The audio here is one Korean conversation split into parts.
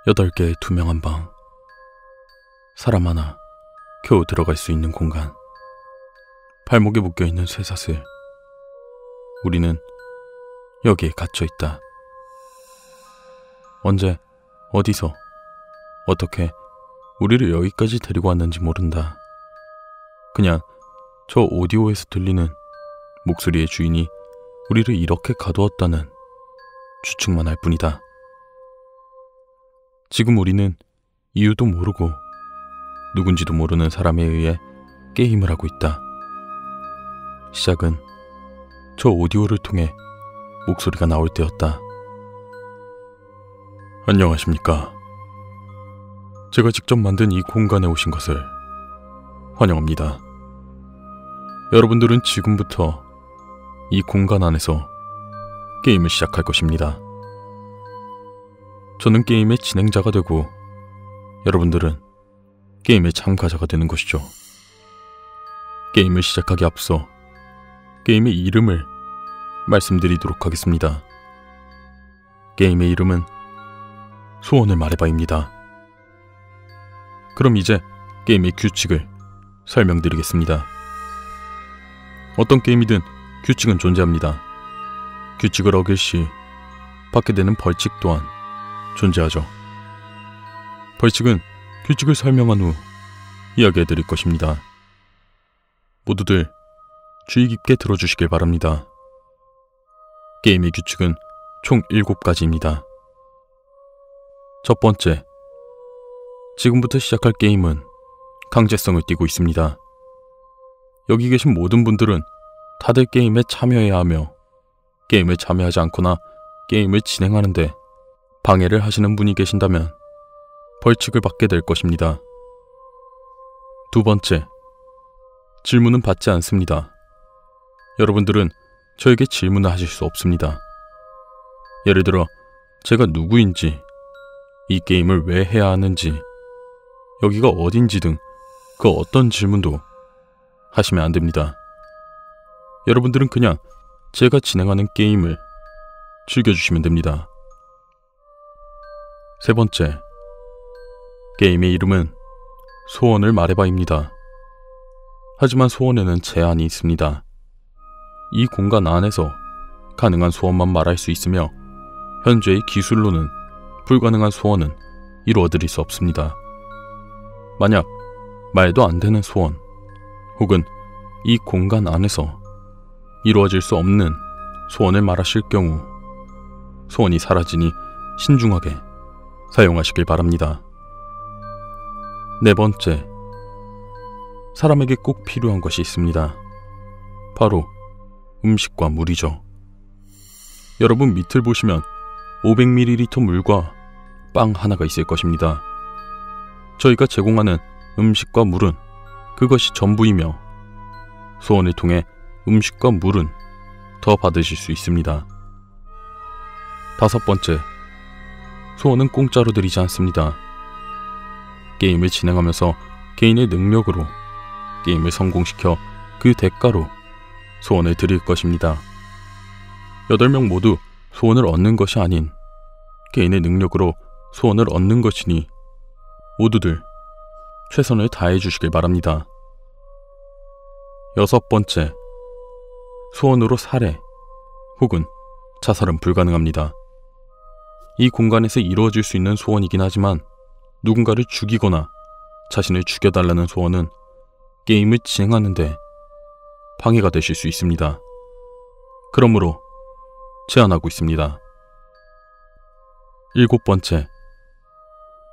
8개의 투명한 방, 사람 하나 겨우 들어갈 수 있는 공간, 발목에 묶여있는 쇠사슬. 우리는 여기에 갇혀있다. 언제, 어디서, 어떻게 우리를 여기까지 데리고 왔는지 모른다. 그냥 저 오디오에서 들리는 목소리의 주인이 우리를 이렇게 가두었다는 추측만 할 뿐이다. 지금 우리는 이유도 모르고 누군지도 모르는 사람에 의해 게임을 하고 있다. 시작은 저 오디오를 통해 목소리가 나올 때였다. 안녕하십니까. 제가 직접 만든 이 공간에 오신 것을 환영합니다. 여러분들은 지금부터 이 공간 안에서 게임을 시작할 것입니다. 저는 게임의 진행자가 되고 여러분들은 게임의 참가자가 되는 것이죠. 게임을 시작하기 앞서 게임의 이름을 말씀드리도록 하겠습니다. 게임의 이름은 소원을 말해봐입니다. 그럼 이제 게임의 규칙을 설명드리겠습니다. 어떤 게임이든 규칙은 존재합니다. 규칙을 어길 시 받게 되는 벌칙 또한 존재하죠. 벌칙은 규칙을 설명한 후 이야기해드릴 것입니다. 모두들 주의 깊게 들어주시길 바랍니다. 게임의 규칙은 총 7가지입니다. 첫 번째, 지금부터 시작할 게임은 강제성을 띠고 있습니다. 여기 계신 모든 분들은 다들 게임에 참여해야 하며 게임에 참여하지 않거나 게임을 진행하는데 방해를 하시는 분이 계신다면 벌칙을 받게 될 것입니다. 두 번째, 질문은 받지 않습니다. 여러분들은 저에게 질문을 하실 수 없습니다. 예를 들어 제가 누구인지, 이 게임을 왜 해야 하는지, 여기가 어딘지 등 그 어떤 질문도 하시면 안 됩니다. 여러분들은 그냥 제가 진행하는 게임을 즐겨주시면 됩니다. 세 번째, 게임의 이름은 소원을 말해봐입니다. 하지만 소원에는 제한이 있습니다. 이 공간 안에서 가능한 소원만 말할 수 있으며 현재의 기술로는 불가능한 소원은 이루어드릴 수 없습니다. 만약 말도 안 되는 소원 혹은 이 공간 안에서 이루어질 수 없는 소원을 말하실 경우 소원이 사라지니 신중하게 사용하시길 바랍니다. 네 번째, 사람에게 꼭 필요한 것이 있습니다. 바로 음식과 물이죠. 여러분 밑을 보시면 500ml 물과 빵 하나가 있을 것입니다. 저희가 제공하는 음식과 물은 그것이 전부이며 소원을 통해 음식과 물은 더 받으실 수 있습니다. 다섯 번째, 소원은 공짜로 드리지 않습니다. 게임을 진행하면서 개인의 능력으로 게임을 성공시켜 그 대가로 소원을 드릴 것입니다. 8명 모두 소원을 얻는 것이 아닌 개인의 능력으로 소원을 얻는 것이니 모두들 최선을 다해 주시길 바랍니다. 여섯 번째, 소원으로 살해 혹은 자살은 불가능합니다. 이 공간에서 이루어질 수 있는 소원이긴 하지만 누군가를 죽이거나 자신을 죽여달라는 소원은 게임을 진행하는데 방해가 되실 수 있습니다. 그러므로 제한하고 있습니다. 일곱 번째,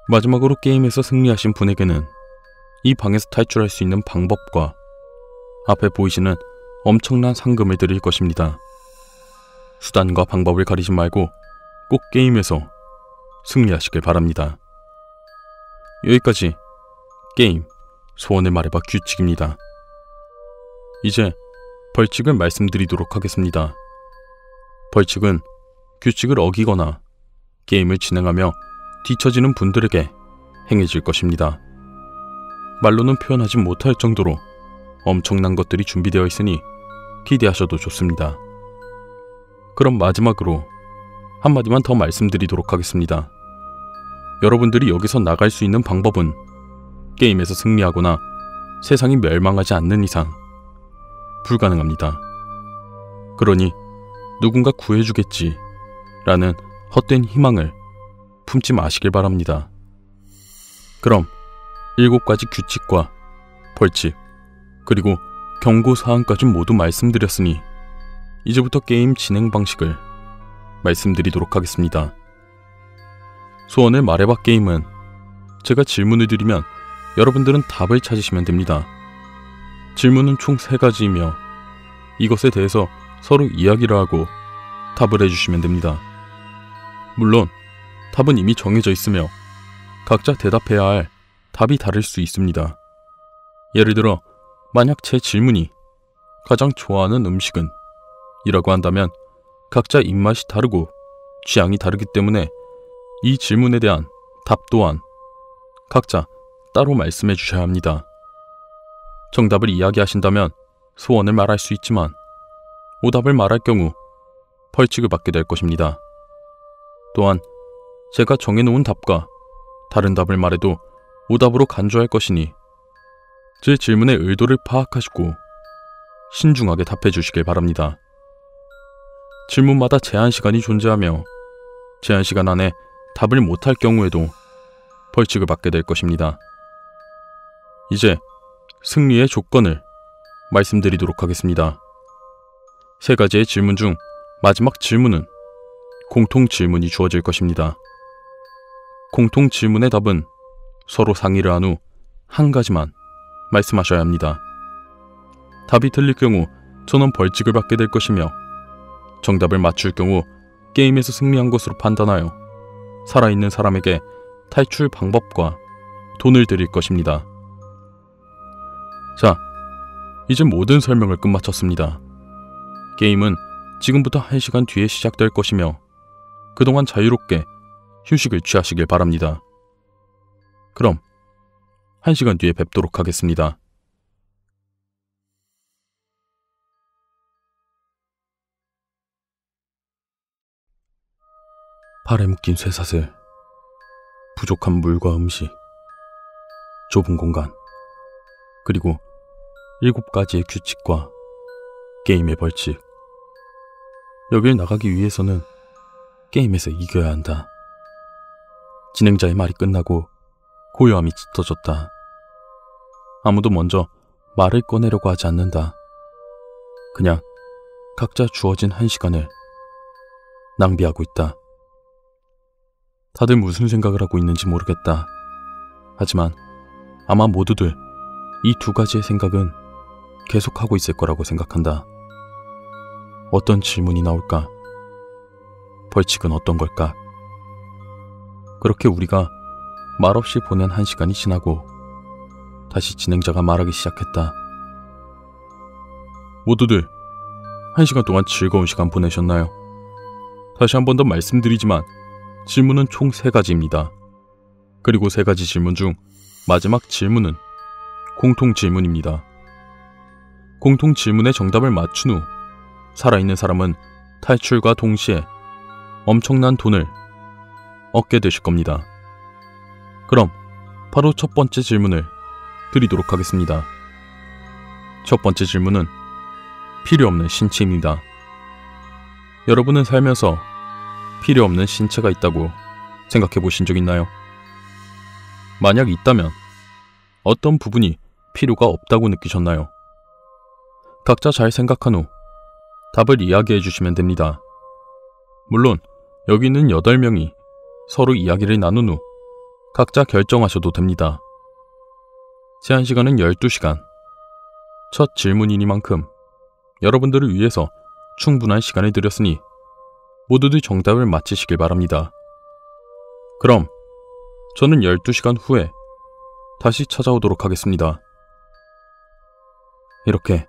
마지막으로 게임에서 승리하신 분에게는 이 방에서 탈출할 수 있는 방법과 앞에 보이시는 엄청난 상금을 드릴 것입니다. 수단과 방법을 가리지 말고 꼭 게임에서 승리하시길 바랍니다. 여기까지 게임 소원을 말해봐 규칙입니다. 이제 벌칙을 말씀드리도록 하겠습니다. 벌칙은 규칙을 어기거나 게임을 진행하며 뒤처지는 분들에게 행해질 것입니다. 말로는 표현하지 못할 정도로 엄청난 것들이 준비되어 있으니 기대하셔도 좋습니다. 그럼 마지막으로 한마디만 더 말씀드리도록 하겠습니다. 여러분들이 여기서 나갈 수 있는 방법은 게임에서 승리하거나 세상이 멸망하지 않는 이상 불가능합니다. 그러니 누군가 구해주겠지 라는 헛된 희망을 품지 마시길 바랍니다. 그럼 7가지 규칙과 벌칙 그리고 경고사항까지 모두 말씀드렸으니 이제부터 게임 진행 방식을 말씀드리도록 하겠습니다. 소원을 말해봐 게임은 제가 질문을 드리면 여러분들은 답을 찾으시면 됩니다. 질문은 총 3가지이며 이것에 대해서 서로 이야기를 하고 답을 해주시면 됩니다. 물론 답은 이미 정해져 있으며 각자 대답해야 할 답이 다를 수 있습니다. 예를 들어 만약 제 질문이 가장 좋아하는 음식은? 이라고 한다면 각자 입맛이 다르고 취향이 다르기 때문에 이 질문에 대한 답 또한 각자 따로 말씀해 주셔야 합니다. 정답을 이야기하신다면 소원을 말할 수 있지만 오답을 말할 경우 벌칙을 받게 될 것입니다. 또한 제가 정해놓은 답과 다른 답을 말해도 오답으로 간주할 것이니 제 질문의 의도를 파악하시고 신중하게 답해 주시길 바랍니다. 질문마다 제한시간이 존재하며 제한시간 안에 답을 못할 경우에도 벌칙을 받게 될 것입니다. 이제 승리의 조건을 말씀드리도록 하겠습니다. 3가지의 질문 중 마지막 질문은 공통 질문이 주어질 것입니다. 공통 질문의 답은 서로 상의를 한 후 한 가지만 말씀하셔야 합니다. 답이 틀릴 경우 저는 벌칙을 받게 될 것이며 정답을 맞출 경우 게임에서 승리한 것으로 판단하여 살아있는 사람에게 탈출 방법과 돈을 드릴 것입니다. 자, 이제 모든 설명을 끝마쳤습니다. 게임은 지금부터 1시간 뒤에 시작될 것이며 그동안 자유롭게 휴식을 취하시길 바랍니다. 그럼 1시간 뒤에 뵙도록 하겠습니다. 팔에 묶인 쇠사슬, 부족한 물과 음식, 좁은 공간, 그리고 7가지의 규칙과 게임의 벌칙. 여길 나가기 위해서는 게임에서 이겨야 한다. 진행자의 말이 끝나고 고요함이 짙어졌다. 아무도 먼저 말을 꺼내려고 하지 않는다. 그냥 각자 주어진 1시간을 낭비하고 있다. 다들 무슨 생각을 하고 있는지 모르겠다. 하지만 아마 모두들 이 2가지의 생각은 계속하고 있을 거라고 생각한다. 어떤 질문이 나올까? 벌칙은 어떤 걸까? 그렇게 우리가 말없이 보낸 1시간이 지나고 다시 진행자가 말하기 시작했다. 모두들 1시간 동안 즐거운 시간 보내셨나요? 다시 한 번 더 말씀드리지만 질문은 총 3가지입니다. 그리고 3가지 질문 중 마지막 질문은 공통 질문입니다. 공통 질문의 정답을 맞춘 후 살아있는 사람은 탈출과 동시에 엄청난 돈을 얻게 되실 겁니다. 그럼 바로 첫 번째 질문을 드리도록 하겠습니다. 첫 번째 질문은 필요 없는 신체입니다. 여러분은 살면서 필요 없는 신체가 있다고 생각해 보신 적 있나요? 만약 있다면 어떤 부분이 필요가 없다고 느끼셨나요? 각자 잘 생각한 후 답을 이야기해 주시면 됩니다. 물론 여기 있는 8명이 서로 이야기를 나눈 후 각자 결정하셔도 됩니다. 제한 시간은 12시간. 첫 질문이니만큼 여러분들을 위해서 충분한 시간을 드렸으니 모두들 정답을 맞히시길 바랍니다. 그럼 저는 12시간 후에 다시 찾아오도록 하겠습니다. 이렇게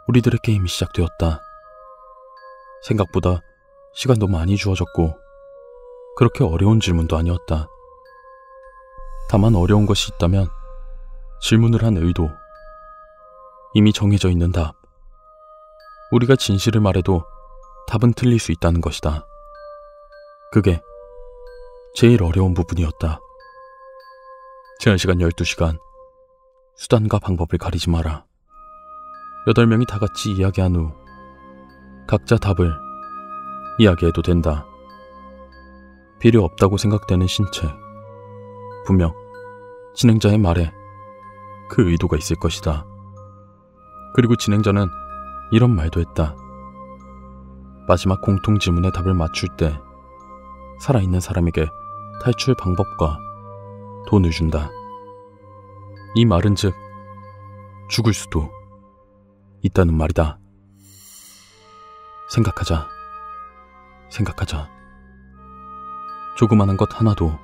우리들의 게임이 시작되었다. 생각보다 시간도 많이 주어졌고 그렇게 어려운 질문도 아니었다. 다만 어려운 것이 있다면 질문을 한 의도, 이미 정해져 있는 답, 우리가 진실을 말해도 답은 틀릴 수 있다는 것이다. 그게 제일 어려운 부분이었다. 제한시간 12시간, 수단과 방법을 가리지 마라. 8명이 다 같이 이야기한 후 각자 답을 이야기해도 된다. 필요 없다고 생각되는 신체. 분명 진행자의 말에 그 의도가 있을 것이다. 그리고 진행자는 이런 말도 했다. 마지막 공통 질문의 답을 맞출 때 살아있는 사람에게 탈출 방법과 돈을 준다. 이 말은 즉 죽을 수도 있다는 말이다. 생각하자. 조그마한 것 하나도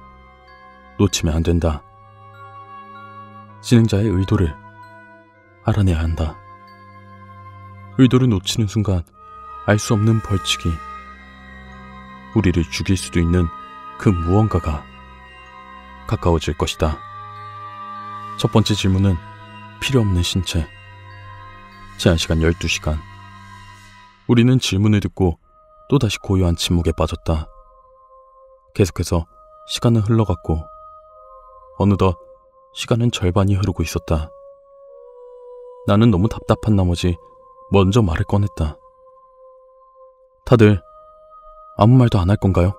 놓치면 안 된다. 진행자의 의도를 알아내야 한다. 의도를 놓치는 순간 알 수 없는 벌칙이 우리를 죽일 수도 있는 그 무언가가 가까워질 것이다. 첫 번째 질문은 필요 없는 신체. 제한시간 12시간. 우리는 질문을 듣고 또다시 고요한 침묵에 빠졌다. 계속해서 시간은 흘러갔고 어느덧 시간은 절반이 흐르고 있었다. 나는 너무 답답한 나머지 먼저 말을 꺼냈다. 다들 아무 말도 안 할 건가요?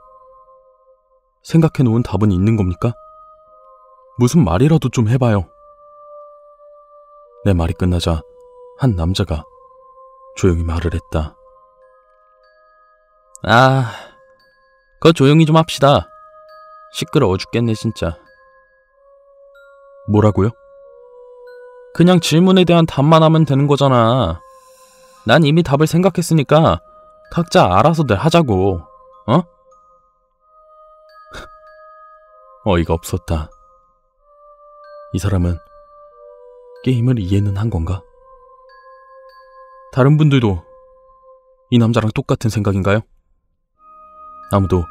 생각해놓은 답은 있는 겁니까? 무슨 말이라도 좀 해봐요. 내 말이 끝나자 한 남자가 조용히 말을 했다. 그거 조용히 좀 합시다. 시끄러워 죽겠네 진짜. 뭐라고요? 그냥 질문에 대한 답만 하면 되는 거잖아. 난 이미 답을 생각했으니까 각자 알아서들 하자고. 어? 어이가 없었다. 이 사람은 게임을 이해는 한 건가? 다른 분들도 이 남자랑 똑같은 생각인가요? 아무도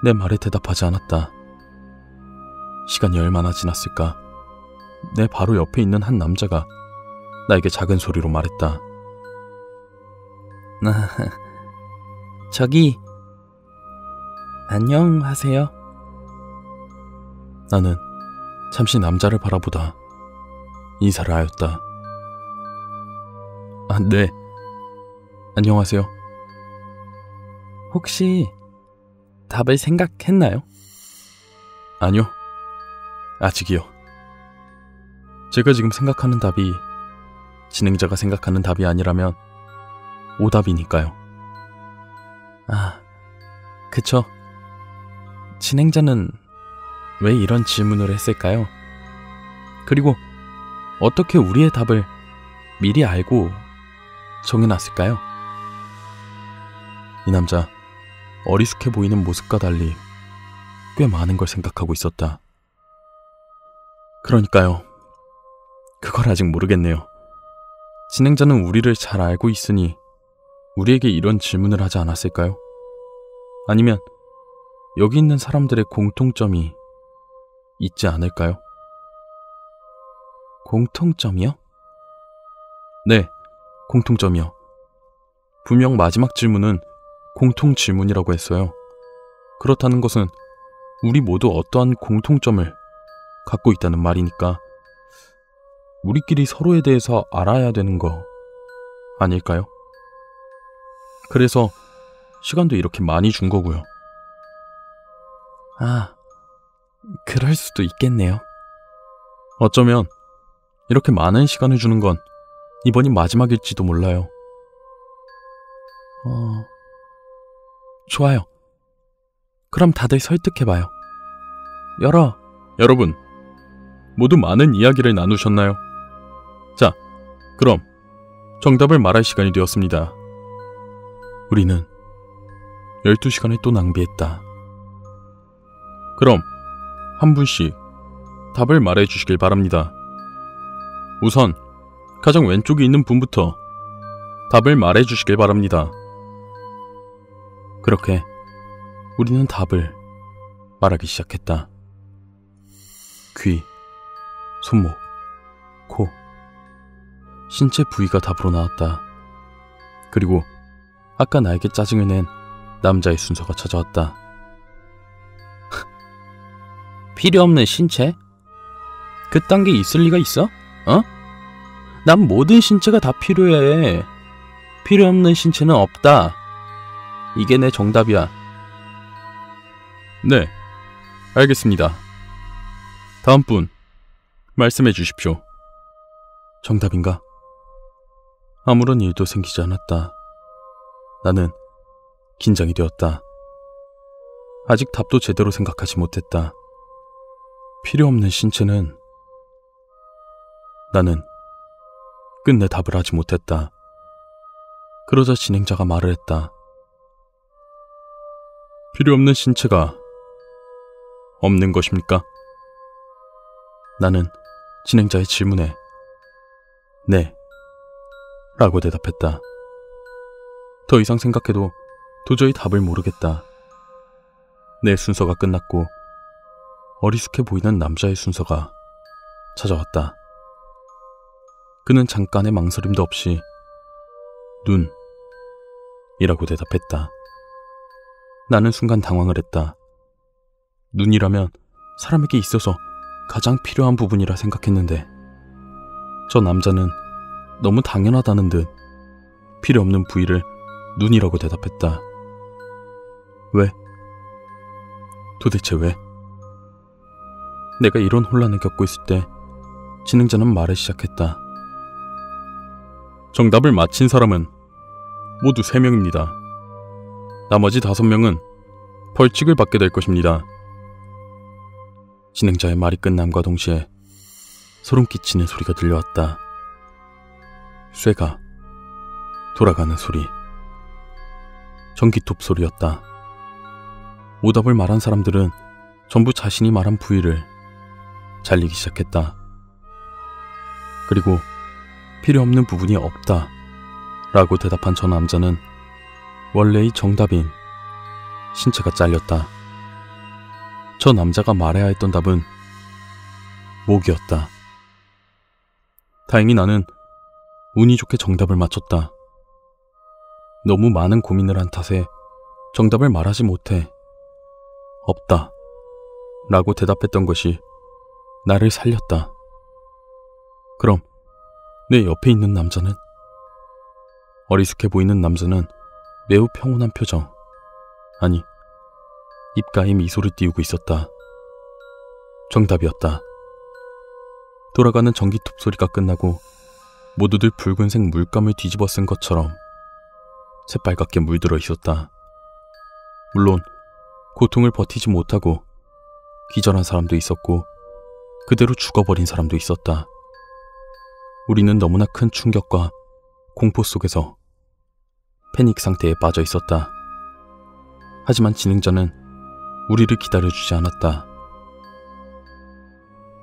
내 말에 대답하지 않았다. 시간이 얼마나 지났을까? 내 바로 옆에 있는 한 남자가 나에게 작은 소리로 말했다. 저기 안녕하세요. 나는 잠시 남자를 바라보다 인사를 하였다. 네. 안녕하세요. 혹시 답을 생각했나요? 아니요. 아직이요. 제가 지금 생각하는 답이 진행자가 생각하는 답이 아니라면 오답이니까요. 그쵸. 진행자는 왜 이런 질문을 했을까요? 그리고 어떻게 우리의 답을 미리 알고 정해놨을까요? 이 남자 어리숙해 보이는 모습과 달리 꽤 많은 걸 생각하고 있었다. 그러니까요. 그걸 아직 모르겠네요. 진행자는 우리를 잘 알고 있으니 우리에게 이런 질문을 하지 않았을까요? 아니면 여기 있는 사람들의 공통점이 있지 않을까요? 공통점이요? 네, 공통점이요. 분명 마지막 질문은 공통 질문이라고 했어요. 그렇다는 것은 우리 모두 어떠한 공통점을 갖고 있다는 말이니까 우리끼리 서로에 대해서 알아야 되는 거 아닐까요? 그래서 시간도 이렇게 많이 준 거고요. 그럴 수도 있겠네요. 어쩌면 이렇게 많은 시간을 주는 건 이번이 마지막일지도 몰라요. 좋아요. 그럼 다들 설득해봐요. 여러분, 모두 많은 이야기를 나누셨나요? 자, 그럼 정답을 말할 시간이 되었습니다. 우리는 12시간을 또 낭비했다. 그럼 한 분씩 답을 말해 주시길 바랍니다. 우선 가장 왼쪽에 있는 분부터 답을 말해 주시길 바랍니다. 그렇게 우리는 답을 말하기 시작했다. 귀, 손목, 코, 신체 부위가 답으로 나왔다. 그리고 아까 나에게 짜증을 낸 남자의 순서가 찾아왔다. 필요 없는 신체? 그딴 게 있을 리가 있어? 어? 난 모든 신체가 다 필요해. 필요 없는 신체는 없다. 이게 내 정답이야. 네, 알겠습니다. 다음 분, 말씀해 주십시오. 정답인가? 아무런 일도 생기지 않았다. 나는 긴장이 되었다. 아직 답도 제대로 생각하지 못했다. 필요 없는 신체는... 나는 끝내 답을 하지 못했다. 그러자 진행자가 말을 했다. 필요 없는 신체가 없는 것입니까? 나는 진행자의 질문에 네 라고 대답했다. 더 이상 생각해도 도저히 답을 모르겠다. 내 순서가 끝났고 어리숙해 보이는 남자의 순서가 찾아왔다. 그는 잠깐의 망설임도 없이 눈이라고 대답했다. 나는 순간 당황을 했다. 눈이라면 사람에게 있어서 가장 필요한 부분이라 생각했는데 저 남자는 너무 당연하다는 듯 필요 없는 부위를 눈이라고 대답했다. 왜? 도대체 왜? 내가 이런 혼란을 겪고 있을 때 진행자는 말을 시작했다. 정답을 맞힌 사람은 모두 3명입니다. 나머지 5명은 벌칙을 받게 될 것입니다. 진행자의 말이 끝남과 동시에 소름 끼치는 소리가 들려왔다. 쇠가 돌아가는 소리. 전기톱 소리였다. 오답을 말한 사람들은 전부 자신이 말한 부위를 잘리기 시작했다. 그리고 필요 없는 부분이 없다 라고 대답한 저 남자는 원래의 정답인 신체가 잘렸다. 저 남자가 말해야 했던 답은 목이었다. 다행히 나는 운이 좋게 정답을 맞췄다. 너무 많은 고민을 한 탓에 정답을 말하지 못해 없다 라고 대답했던 것이 나를 살렸다. 그럼 내 옆에 있는 남자는? 어리숙해 보이는 남자는 매우 평온한 표정, 아니 입가에 미소를 띄우고 있었다. 정답이었다. 돌아가는 전기톱 소리가 끝나고 모두들 붉은색 물감을 뒤집어 쓴 것처럼 새빨갛게 물들어 있었다. 물론 고통을 버티지 못하고 기절한 사람도 있었고 그대로 죽어버린 사람도 있었다. 우리는 너무나 큰 충격과 공포 속에서 패닉 상태에 빠져 있었다. 하지만 진행자는 우리를 기다려주지 않았다.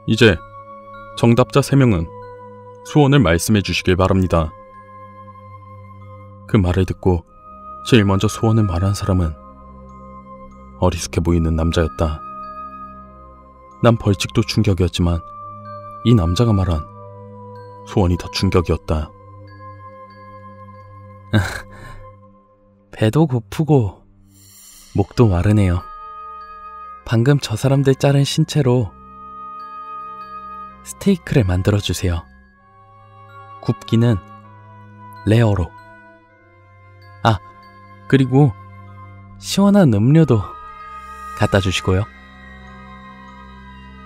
이제 정답자 3명은 소원을 말씀해 주시길 바랍니다. 그 말을 듣고 제일 먼저 소원을 말한 사람은 어리숙해 보이는 남자였다. 난 벌칙도 충격이었지만 이 남자가 말한 소원이 더 충격이었다. 배도 고프고 목도 마르네요. 방금 저 사람들 자른 신체로 스테이크를 만들어주세요. 굽기는 레어로. 아, 그리고 시원한 음료도 갖다 주시고요.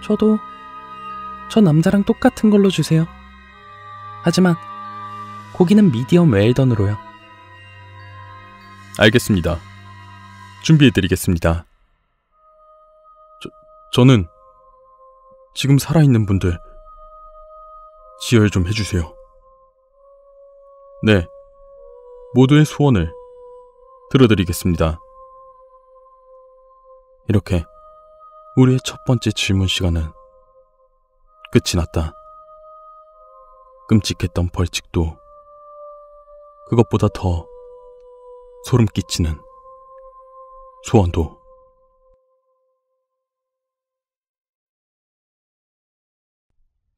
저도 저 남자랑 똑같은 걸로 주세요. 하지만 고기는 미디엄 웰던으로요. 알겠습니다. 준비해드리겠습니다. 저는 지금 살아있는 분들 지혈 좀 해주세요. 네, 모두의 소원을 들어드리겠습니다. 이렇게 우리의 첫 번째 질문 시간은 끝이 났다. 끔찍했던 벌칙도 그것보다 더 소름 끼치는 소원도.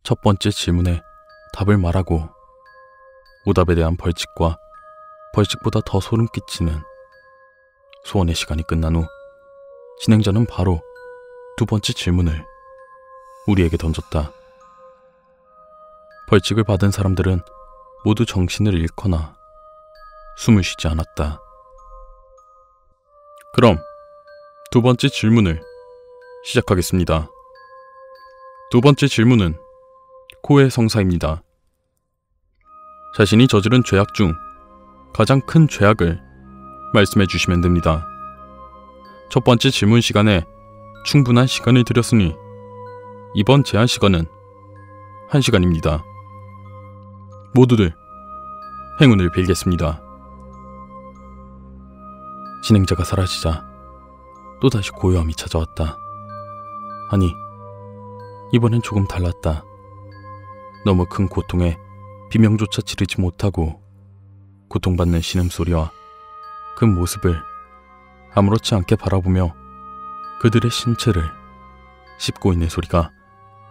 첫 번째 질문에 답을 말하고 오답에 대한 벌칙과 벌칙보다 더 소름 끼치는 소원의 시간이 끝난 후 진행자는 바로 두 번째 질문을 우리에게 던졌다. 벌칙을 받은 사람들은 모두 정신을 잃거나 숨을 쉬지 않았다. 그럼 두 번째 질문을 시작하겠습니다. 두 번째 질문은 고해성사입니다. 자신이 저지른 죄악 중 가장 큰 죄악을 말씀해 주시면 됩니다. 첫 번째 질문 시간에 충분한 시간을 드렸으니 이번 제한 시간은 1시간입니다. 모두들 행운을 빌겠습니다. 진행자가 사라지자 또다시 고요함이 찾아왔다. 아니, 이번엔 조금 달랐다. 너무 큰 고통에 비명조차 지르지 못하고 고통받는 신음소리와 그 모습을 아무렇지 않게 바라보며 그들의 신체를 씹고 있는 소리가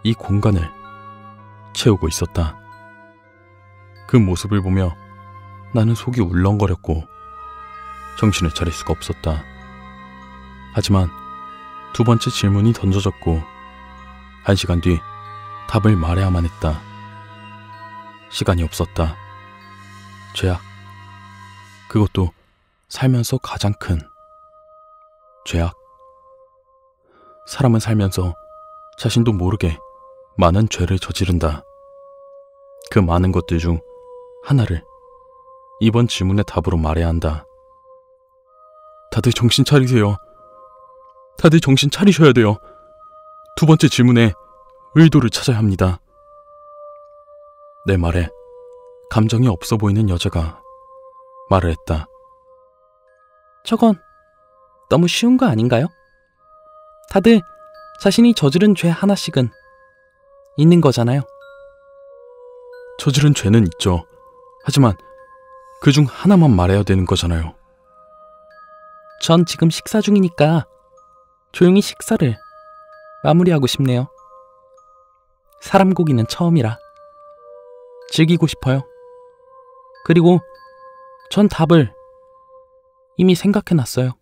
이 공간을 채우고 있었다. 그 모습을 보며 나는 속이 울렁거렸고 정신을 차릴 수가 없었다. 하지만 두 번째 질문이 던져졌고 1시간 뒤 답을 말해야만 했다. 시간이 없었다. 죄악, 그것도 살면서 가장 큰 죄악. 사람은 살면서 자신도 모르게 많은 죄를 저지른다. 그 많은 것들 중 하나를 이번 질문의 답으로 말해야 한다. 다들 정신 차리세요. 다들 정신 차리셔야 돼요. 두 번째 질문에 의도를 찾아야 합니다. 내 말에 감정이 없어 보이는 여자가 말을 했다. 저건 너무 쉬운 거 아닌가요? 다들 자신이 저지른 죄 하나씩은 있는 거잖아요. 저지른 죄는 있죠. 하지만 그 중 하나만 말해야 되는 거잖아요. 전 지금 식사 중이니까 조용히 식사를 마무리하고 싶네요. 사람 고기는 처음이라 즐기고 싶어요. 그리고 전 답을 이미 생각해놨어요.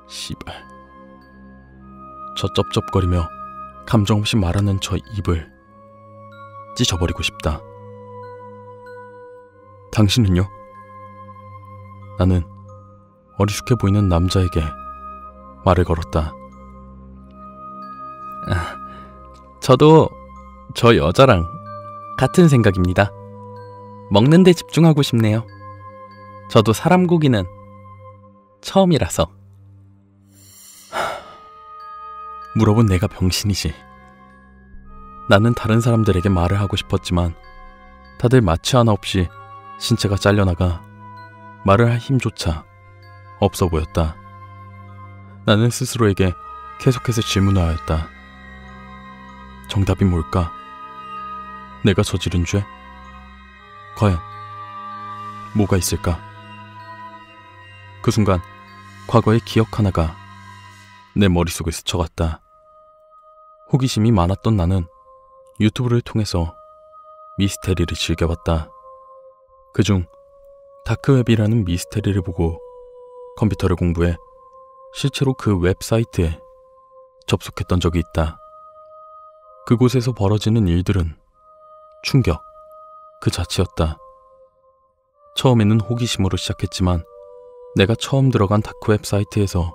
씨발. 저 쩝쩝거리며 감정 없이 말하는 저 입을 찢어버리고 싶다. 당신은요? 나는 어리숙해 보이는 남자에게 말을 걸었다. 저도 저 여자랑 같은 생각입니다. 먹는 데 집중하고 싶네요. 저도 사람 고기는 처음이라서. 물어본 내가 병신이지. 나는 다른 사람들에게 말을 하고 싶었지만 다들 마취 하나 없이 신체가 잘려나가 말을 할 힘조차 없어 보였다. 나는 스스로에게 계속해서 질문을 하였다. 정답이 뭘까? 내가 저지른 죄? 과연 뭐가 있을까? 그 순간 과거의 기억 하나가 내 머릿속에 스쳐갔다. 호기심이 많았던 나는 유튜브를 통해서 미스테리를 즐겨봤다. 그중 다크웹이라는 미스테리를 보고 컴퓨터를 공부해 실제로 그 웹사이트에 접속했던 적이 있다. 그곳에서 벌어지는 일들은 충격 그 자체였다. 처음에는 호기심으로 시작했지만 내가 처음 들어간 다크웹 사이트에서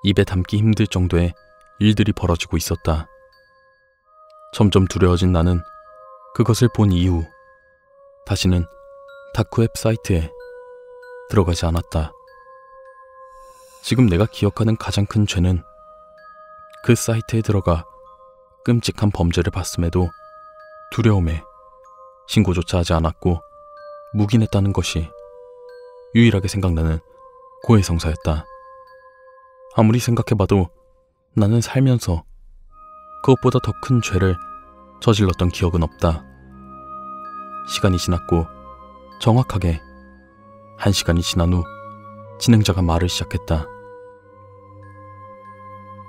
입에 담기 힘들 정도의 일들이 벌어지고 있었다. 점점 두려워진 나는 그것을 본 이후 다시는 다크웹 사이트에 들어가지 않았다. 지금 내가 기억하는 가장 큰 죄는 그 사이트에 들어가 끔찍한 범죄를 봤음에도 두려움에 신고조차 하지 않았고 묵인했다는 것이 유일하게 생각나는 고해성사였다. 아무리 생각해봐도 나는 살면서 그것보다 더 큰 죄를 저질렀던 기억은 없다. 시간이 지났고 정확하게 1시간이 지난 후 진행자가 말을 시작했다.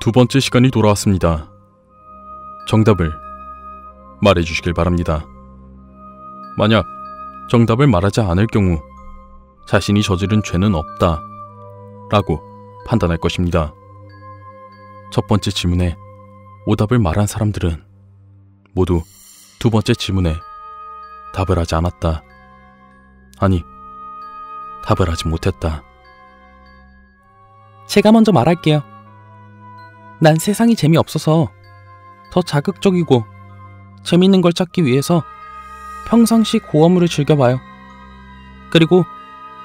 두 번째 시간이 돌아왔습니다. 정답을 말해주시길 바랍니다. 만약 정답을 말하지 않을 경우 자신이 저지른 죄는 없다 라고 판단할 것입니다. 첫 번째 질문에 오답을 말한 사람들은 모두 두 번째 질문에 답을 하지 않았다. 아니, 답을 하지 못했다. 제가 먼저 말할게요. 난 세상이 재미없어서 더 자극적이고 재밌는 걸 찾기 위해서 평상시 고어물을 즐겨봐요. 그리고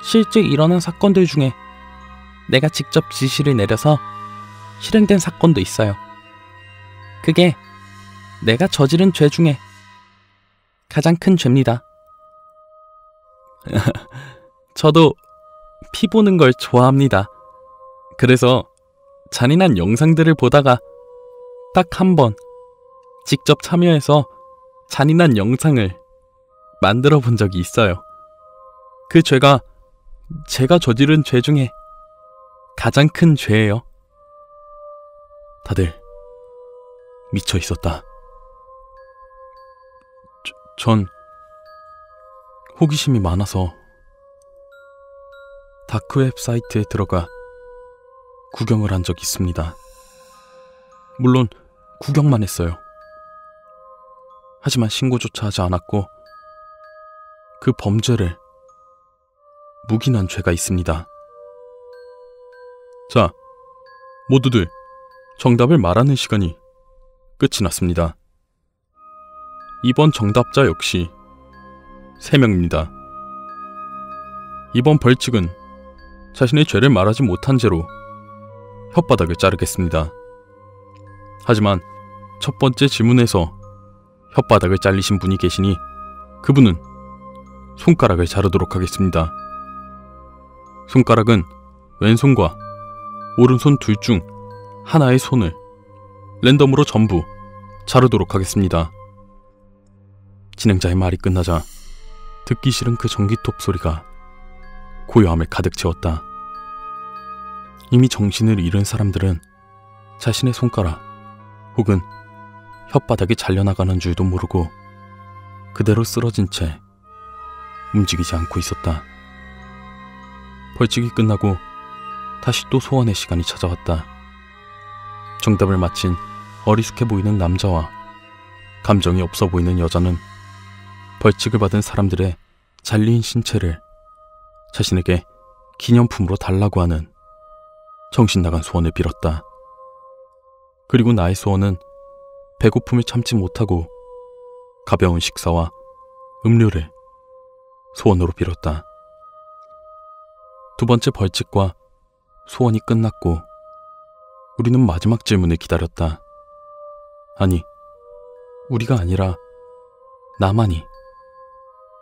실제 일어난 사건들 중에 내가 직접 지시를 내려서 실행된 사건도 있어요. 그게 내가 저지른 죄 중에 가장 큰 죄입니다. 저도 피 보는 걸 좋아합니다. 그래서 잔인한 영상들을 보다가 딱 한 번 직접 참여해서 잔인한 영상을 만들어 본 적이 있어요. 그 죄가 제가 저지른 죄 중에 가장 큰 죄예요. 다들 미쳐 있었다. 전 호기심이 많아서 다크웹 사이트에 들어가 구경을 한 적이 있습니다. 물론 구경만 했어요. 하지만 신고조차 하지 않았고 그 범죄를 묵인한 죄가 있습니다. 자, 모두들 정답을 말하는 시간이 끝이 났습니다. 이번 정답자 역시 3명입니다. 이번 벌칙은 자신의 죄를 말하지 못한 죄로 혓바닥을 자르겠습니다. 하지만 첫 번째 질문에서 혓바닥을 잘리신 분이 계시니 그분은 손가락을 자르도록 하겠습니다. 손가락은 왼손과 오른손 둘 중 하나의 손을 랜덤으로 전부 자르도록 하겠습니다. 진행자의 말이 끝나자 듣기 싫은 그 전기톱 소리가 고요함을 가득 채웠다. 이미 정신을 잃은 사람들은 자신의 손가락 혹은 혓바닥이 잘려나가는 줄도 모르고 그대로 쓰러진 채 움직이지 않고 있었다. 벌칙이 끝나고 다시 또 소환의 시간이 찾아왔다. 정답을 맞힌 어리숙해 보이는 남자와 감정이 없어 보이는 여자는 벌칙을 받은 사람들의 잘린 신체를 자신에게 기념품으로 달라고 하는 정신나간 소원을 빌었다. 그리고 나의 소원은 배고픔을 참지 못하고 가벼운 식사와 음료를 소원으로 빌었다. 두 번째 벌칙과 소원이 끝났고 우리는 마지막 질문을 기다렸다. 아니, 우리가 아니라 나만이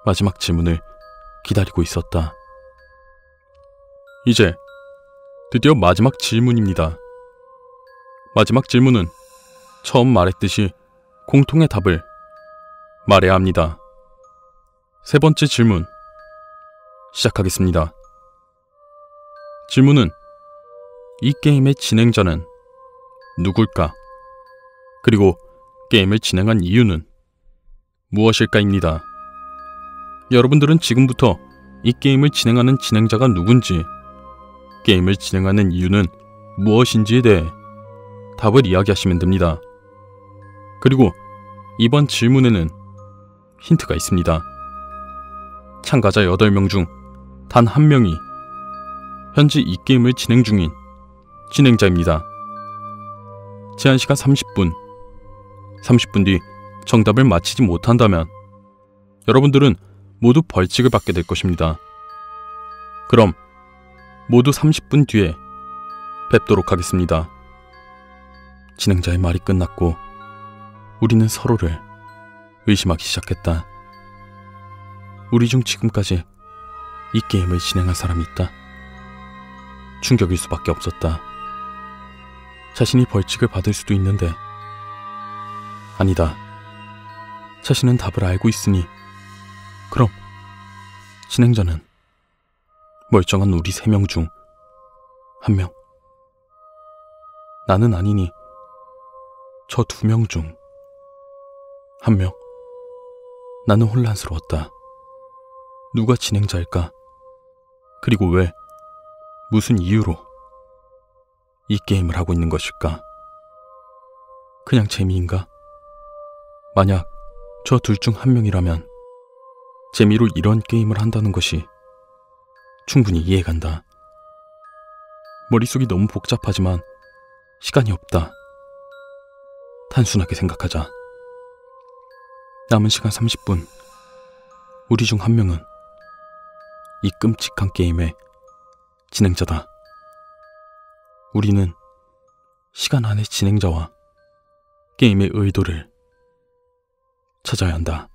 마지막 질문을 기다리고 있었다. 이제 드디어 마지막 질문입니다. 마지막 질문은 처음 말했듯이 공통의 답을 말해야 합니다. 세 번째 질문 시작하겠습니다. 질문은 이 게임의 진행자는 누굴까? 그리고 게임을 진행한 이유는 무엇일까입니다. 여러분들은 지금부터 이 게임을 진행하는 진행자가 누군지, 게임을 진행하는 이유는 무엇인지에 대해 답을 이야기하시면 됩니다. 그리고 이번 질문에는 힌트가 있습니다. 참가자 8명 중 단 1명이 현재 이 게임을 진행 중인 진행자입니다. 제한시간 30분. 30분 뒤 정답을 맞히지 못한다면 여러분들은 모두 벌칙을 받게 될 것입니다. 그럼 모두 30분 뒤에 뵙도록 하겠습니다. 진행자의 말이 끝났고 우리는 서로를 의심하기 시작했다. 우리 중 지금까지 이 게임을 진행한 사람이 있다. 충격일 수밖에 없었다. 자신이 벌칙을 받을 수도 있는데, 아니다. 자신은 답을 알고 있으니 그럼 진행자는 멀쩡한 우리 3명 중 1명. 나는 아니니 저 2명 중 1명. 나는 혼란스러웠다. 누가 진행자일까? 그리고 왜, 무슨 이유로 이 게임을 하고 있는 것일까? 그냥 재미인가? 만약 저 둘 중 한 명이라면 재미로 이런 게임을 한다는 것이 충분히 이해간다. 머릿속이 너무 복잡하지만 시간이 없다. 단순하게 생각하자. 남은 시간 30분. 우리 중 한 명은 이 끔찍한 게임의 진행자다. 우리는 시간 안의 진행자와 게임의 의도를 찾아야 한다.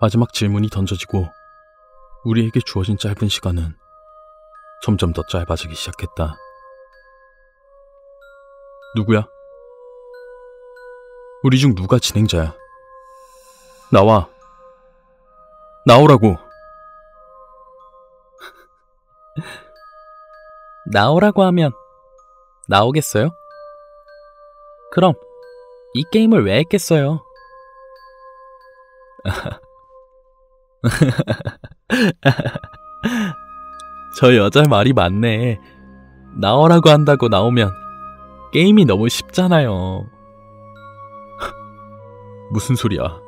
마지막 질문이 던져지고 우리에게 주어진 짧은 시간은 점점 더 짧아지기 시작했다. 누구야? 우리 중 누가 진행자야? 나와. 나오라고. 나오라고 하면 나오겠어요? 그럼 이 게임을 왜 했겠어요? 저 여자 말이 많네. 나오라고 한다고 나오면 게임이 너무 쉽잖아요. 무슨 소리야?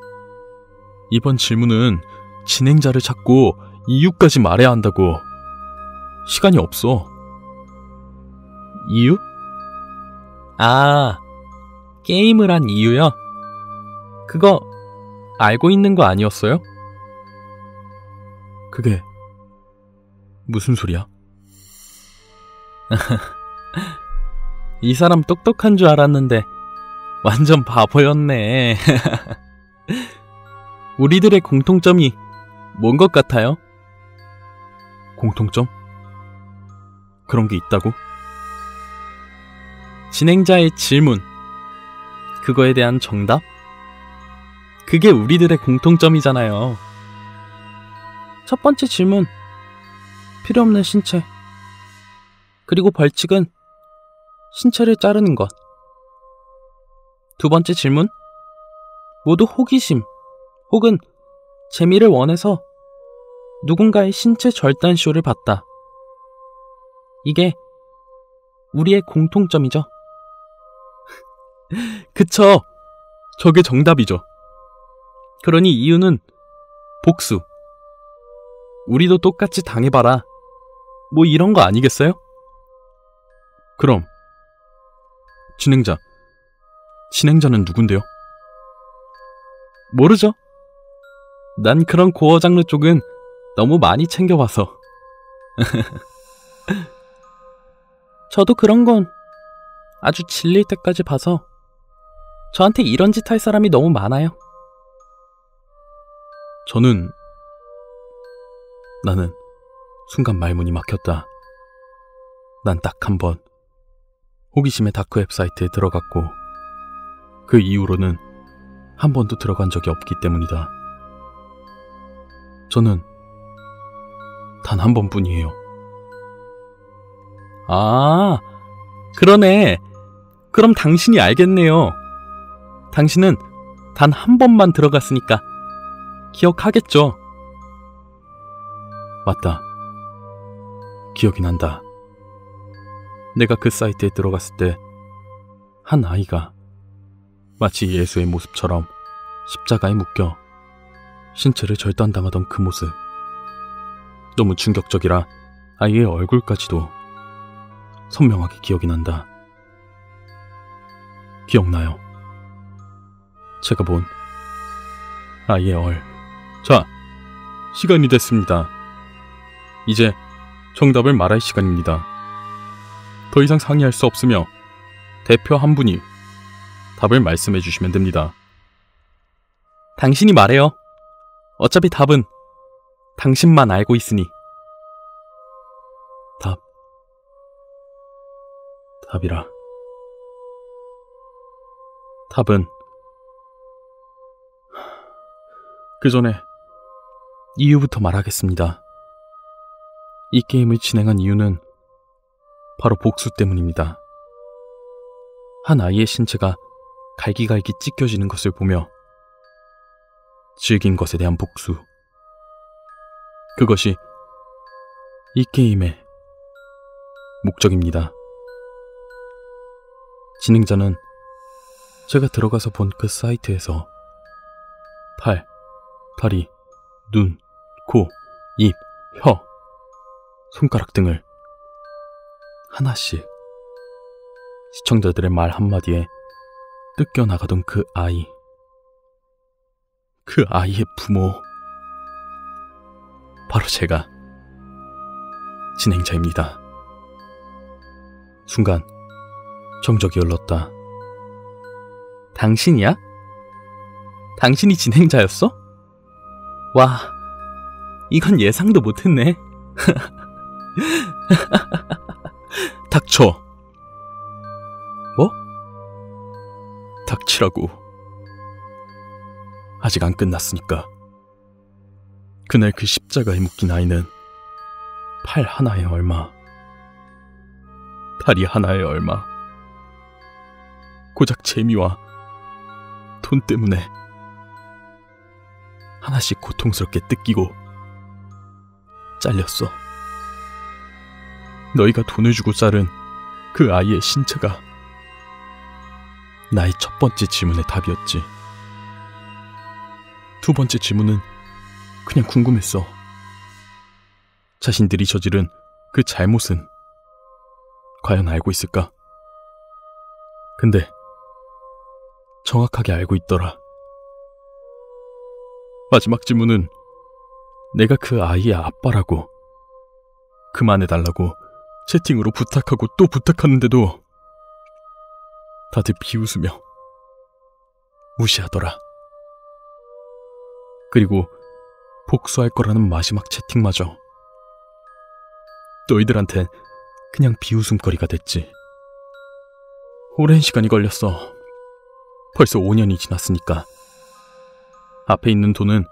이번 질문은 진행자를 찾고 이유까지 말해야 한다고. 시간이 없어. 이유? 아, 게임을 한 이유요? 그거 알고 있는 거 아니었어요? 그게 무슨 소리야? 이 사람 똑똑한 줄 알았는데 완전 바보였네. 우리들의 공통점이 뭔 것 같아요? 공통점? 그런 게 있다고? 진행자의 질문, 그거에 대한 정답? 그게 우리들의 공통점이잖아요. 첫 번째 질문, 필요 없는 신체. 그리고 벌칙은 신체를 자르는 것. 두 번째 질문, 모두 호기심 혹은 재미를 원해서 누군가의 신체 절단 쇼를 봤다. 이게 우리의 공통점이죠. 그쵸, 저게 정답이죠. 그러니 이유는 복수. 우리도 똑같이 당해봐라, 뭐 이런 거 아니겠어요? 그럼 진행자는 누군데요? 모르죠. 난 그런 고어 장르 쪽은 너무 많이 챙겨봐서. 저도 그런 건 아주 질릴 때까지 봐서 저한테 이런 짓 할 사람이 너무 많아요. 나는 순간 말문이 막혔다. 난 딱 한 번 호기심의 다크웹 사이트에 들어갔고 그 이후로는 한 번도 들어간 적이 없기 때문이다. 저는 단 한 번뿐이에요. 아, 그러네. 그럼 당신이 알겠네요. 당신은 단 한 번만 들어갔으니까 기억하겠죠? 맞다. 기억이 난다. 내가 그 사이트에 들어갔을 때 한 아이가 마치 예수의 모습처럼 십자가에 묶여 신체를 절단당하던 그 모습. 너무 충격적이라 아이의 얼굴까지도 선명하게 기억이 난다. 기억나요. 제가 본 아이의 얼. 자, 시간이 됐습니다. 이제 정답을 말할 시간입니다. 더 이상 상의할 수 없으며 대표 한 분이 답을 말씀해 주시면 됩니다. 당신이 말해요. 어차피 답은 당신만 알고 있으니. 답이라. 답은 그 전에 이유부터 말하겠습니다. 이 게임을 진행한 이유는 바로 복수 때문입니다. 한 아이의 신체가 갈기갈기 찢겨지는 것을 보며 즐긴 것에 대한 복수. 그것이 이 게임의 목적입니다. 진행자는 제가 들어가서 본 그 사이트에서 팔, 다리, 눈, 코, 입, 혀, 손가락 등을 하나씩 시청자들의 말 한마디에 뜯겨나가던 그 아이, 그 아이의 부모, 바로 제가 진행자입니다. 순간 정적이 흘렀다. 당신이야? 당신이 진행자였어? 와, 이건 예상도 못했네. 닥쳐. 뭐? 닥치라고. 아직 안 끝났으니까. 그날 그 십자가에 묶인 아이는 팔 하나에 얼마, 다리 하나에 얼마, 고작 재미와 돈 때문에 하나씩 고통스럽게 뜯기고 잘렸어. 너희가 돈을 주고 자른 그 아이의 신체가 나의 첫 번째 질문의 답이었지. 두 번째 질문은 그냥 궁금했어. 자신들이 저지른 그 잘못은 과연 알고 있을까? 근데 정확하게 알고 있더라. 마지막 질문은 내가 그 아이의 아빠라고 그만해달라고 채팅으로 부탁하고 또 부탁하는데도 다들 비웃으며 무시하더라. 그리고 복수할 거라는 마지막 채팅마저 너희들한텐 그냥 비웃음거리가 됐지. 오랜 시간이 걸렸어. 벌써 5년이 지났으니까. 앞에 있는 돈은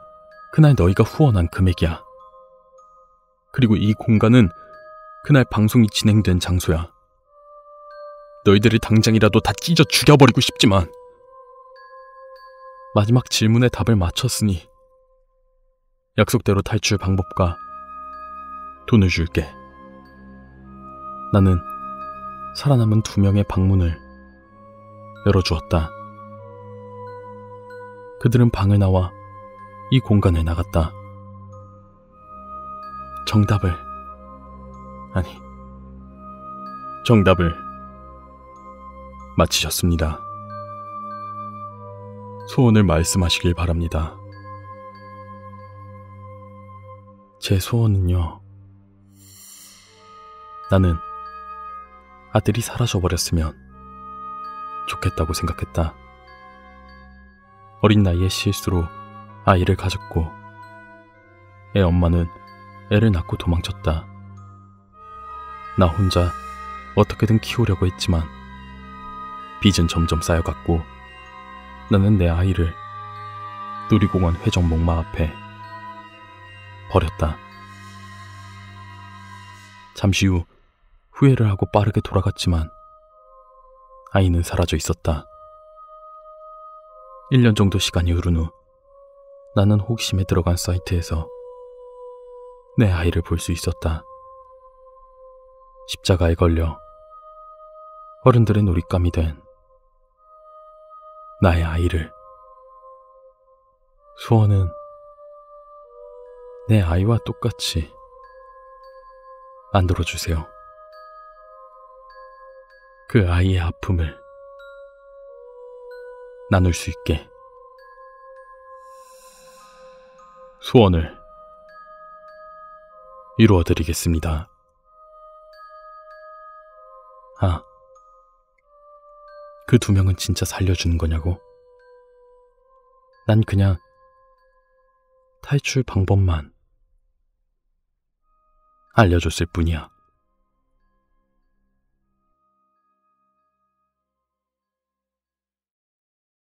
그날 너희가 후원한 금액이야. 그리고 이 공간은 그날 방송이 진행된 장소야. 너희들을 당장이라도 다 찢어 죽여버리고 싶지만 마지막 질문에 답을 맞췄으니 약속대로 탈출 방법과 돈을 줄게. 나는 살아남은 2명의 방문을 열어주었다. 그들은 방을 나와 이 공간을 나갔다. 정답을 마치셨습니다. 소원을 말씀하시길 바랍니다. 제 소원은요, 나는 아들이 사라져버렸으면 좋겠다고 생각했다. 어린 나이에 실수로 아이를 가졌고 애 엄마는 애를 낳고 도망쳤다. 나 혼자 어떻게든 키우려고 했지만 빚은 점점 쌓여갔고 나는 내 아이를 놀이공원 회전 목마 앞에 버렸다. 잠시 후 후회를 하고 빠르게 돌아갔지만 아이는 사라져 있었다. 1년 정도 시간이 흐른 후 나는 호기심에 들어간 사이트에서 내 아이를 볼 수 있었다. 십자가에 걸려 어른들의 놀잇감이 된 나의 아이를. 소원은 내 아이와 똑같이 만들어주세요. 그 아이의 아픔을 나눌 수 있게. 소원을 이루어드리겠습니다. 아, 그 2명은 진짜 살려주는 거냐고? 난 그냥 탈출 방법만 알려줬을 뿐이야.